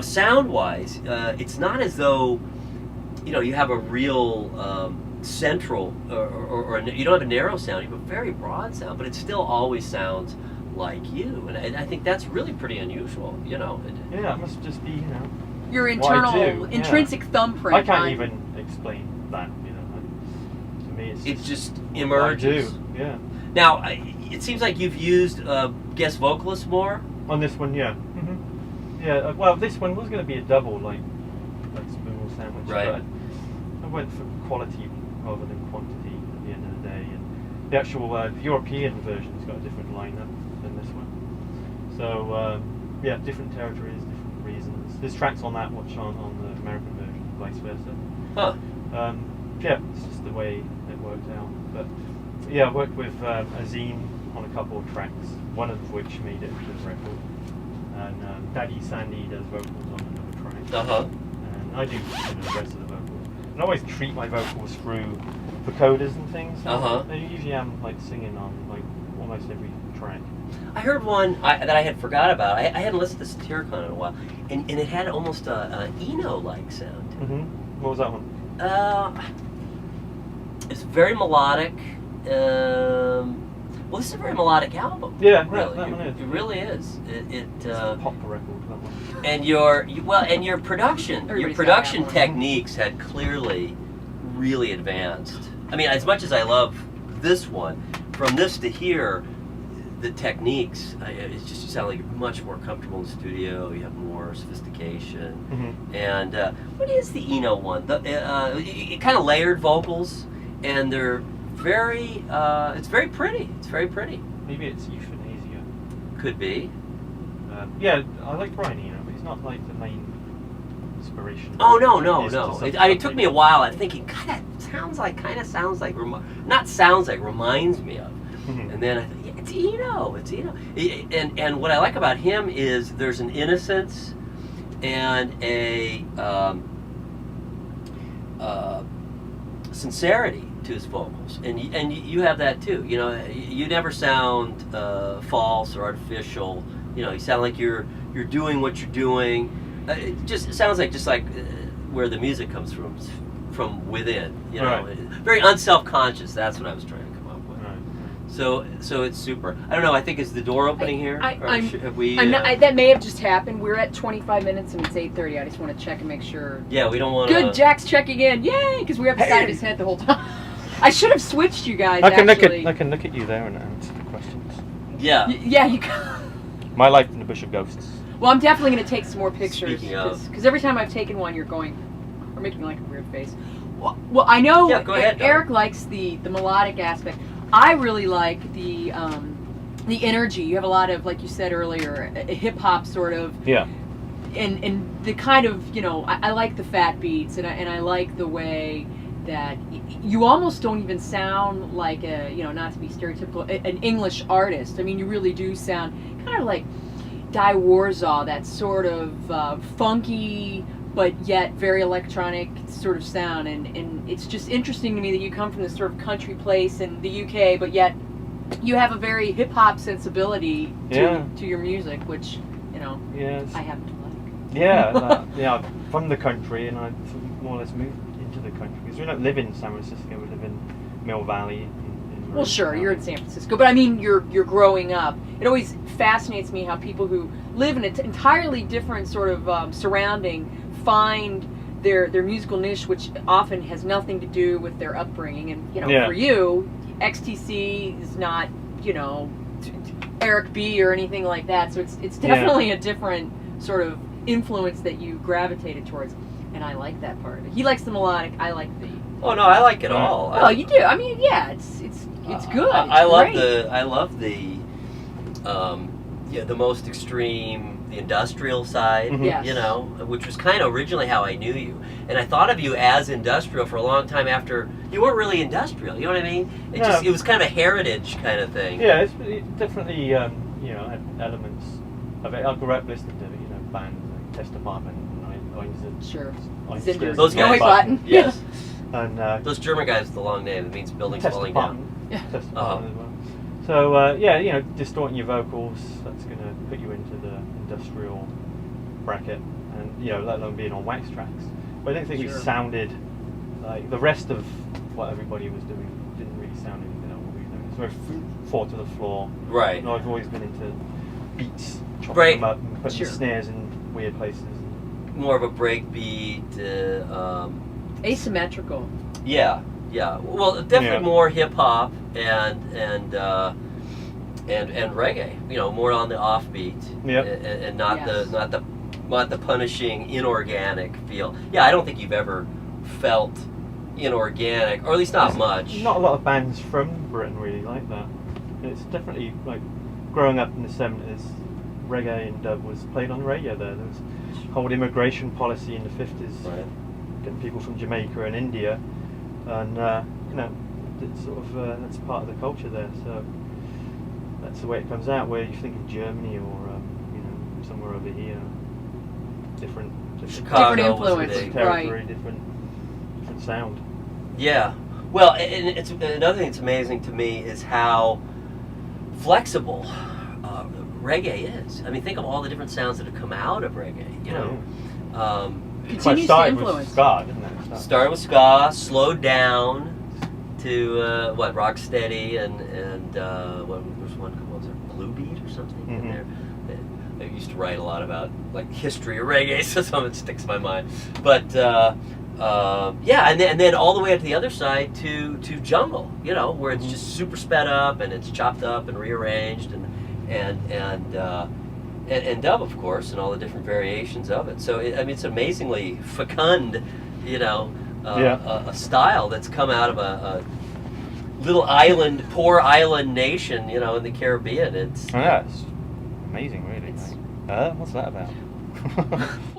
sound-wise, it's not as though, you have a real central, or you don't have a narrow sound. You have a very broad sound, but it still always sounds like you. And I think that's really pretty unusual, Yeah, it must just be, your internal, intrinsic thumbprint. I can't even explain that, To me, it just emerges. I do, yeah. Now, it seems like you've used guest vocalists more. On this one, yeah. Yeah, well, this one was going to be a double, like spoonful sandwich. Right. But I went for quality rather than quantity at the end of the day. And the actual European version's got a different lineup than this one. So, yeah, different territories, different reasons. There's tracks on that which aren't on the American version, vice versa. Huh. Yeah, it's just the way it worked out. But yeah, I worked with Azim on a couple of tracks, one of which made it to the record. And Daddy Sandy does vocals on another track. Uh-huh. And I do the rest of the vocals. And I always treat my vocals through vocoders and things. So Uh-huh. I usually am singing on almost every track. I heard one that I had forgot about. I hadn't listened to Satyricon in a while, and it had almost a Eno-like sound. Mm-hmm. What was that one? It's very melodic. Well, this is a very melodic album. Yeah, really. that one is. It really is. It's a pop record, that one. And your production techniques had clearly really advanced. I mean, as much as I love this one, from this to here, the techniques, it's just, you sound like you're much more comfortable in the studio. You have more sophistication. Mm-hmm. And what is the Eno one? It kind of layered vocals, and they're very. It's very pretty. It's very pretty. Maybe it's euthanasia. Could be. Yeah, I like Brian Eno, but he's not like the main inspiration. Oh no. It took me a while. I'm thinking, God, that kind of sounds like, reminds me of. Mm-hmm. And then I thought, yeah, it's Eno. And what I like about him is there's an innocence and a sincerity to his vocals, and you have that too. You never sound false or artificial. You sound like you're doing what you're doing. It sounds like where the music comes from within. Right. Very unself-conscious. That's what I was trying to come up with. Right. So it's super. I don't know. I think is the door opening here? Have we? That may have just happened. We're at 25 minutes and it's 8:30. I just want to check and make sure. Yeah, we don't want to. Good, Jack's checking in. Yay! Because we were up the side of his head the whole time. I should have switched you guys. I can actually. look at you there and answer the questions. Yeah. Yeah, you can. My life in the Bush of Ghosts. Well, I'm definitely going to take some more pictures. Speaking of. Because every time I've taken one, you're going, or making like a weird face. Well, I know go ahead, Eric likes the melodic aspect. I really like the energy. You have a lot of, like you said earlier, a hip hop sort of. Yeah. And the kind of, I like the fat beats, and I like the way that you almost don't even sound like not to be stereotypical, an English artist. I mean, you really do sound kind of like Di Warsaw, that sort of funky but yet very electronic sort of sound. And it's just interesting to me that you come from this sort of country place in the UK, but yet you have a very hip-hop sensibility to your music, which, yes. I happen to like. Yeah, from the country, and I more or less moved into the country because we don't live in San Francisco. We live in Mill Valley. Well, sure, you're in San Francisco, but I mean, you're growing up. It always fascinates me how people who live in an entirely different sort of surrounding find their musical niche, which often has nothing to do with their upbringing. And for you, XTC is not Eric B or anything like that. So it's definitely a different sort of influence that you gravitated towards, and I like that part of it. He likes the melodic. I like the. Oh no, I like it all. Well, you do. I mean, yeah, it's good. I love the most extreme, the industrial side. Mm-hmm. Yes. Which was kind of originally how I knew you, and I thought of you as industrial for a long time. After you weren't really industrial, you know what I mean? It was kind of a heritage kind of thing. Yeah, it's definitely had elements of it. I grew up listening to bands like Test Department and Sure. Those guys. Button. Yes. And those German guys with the long name. It means buildings Test falling Department. down. Test Department as well. So distorting your vocals, that's going to put you into the industrial bracket. and let alone being on wax tracks. But I don't think we Sure. sounded like the rest of what everybody was doing. Didn't really sound anything like what we were doing. It's very four to the floor. Right. I've always been into beats, chopping Right. them up and putting Sure. snares in weird places. More of a breakbeat. Asymmetrical. Yeah. Well, definitely Yeah. more hip hop and reggae. More on the offbeat. Yep. And not Yes. the punishing inorganic feel. Yeah, I don't think you've ever felt inorganic, or at least not much. Not a lot of bands from Britain really like that. It's definitely like growing up in the 70s, reggae and dub was played on the radio there. There was a whole immigration policy in the 50s, Right. getting people from Jamaica and India, and it's sort of that's part of the culture there. So that's the way it comes out. Where you think of Germany or somewhere over here, different Chicago Different was a influence. big- territory, Right. different sound. Yeah. Well, and it's another thing that's amazing to me is how flexible reggae is. I mean, think of all the different sounds that have come out of reggae. Continues Well, it to started with influence. ska, didn't it? Started with ska, slowed down to rocksteady and what was one called? Was it Blue Beat or something in Mhm. there? I used to write a lot about like history of reggae, so some of it sticks in my mind. But and then all the way up to the other side to jungle, where it's just super sped up and it's chopped up and rearranged and dub, of course, and all the different variations of it. So it's amazingly fecund, a style that's come out of a little poor island nation, in the Caribbean. It's Yeah, it's amazing, really. What's that about?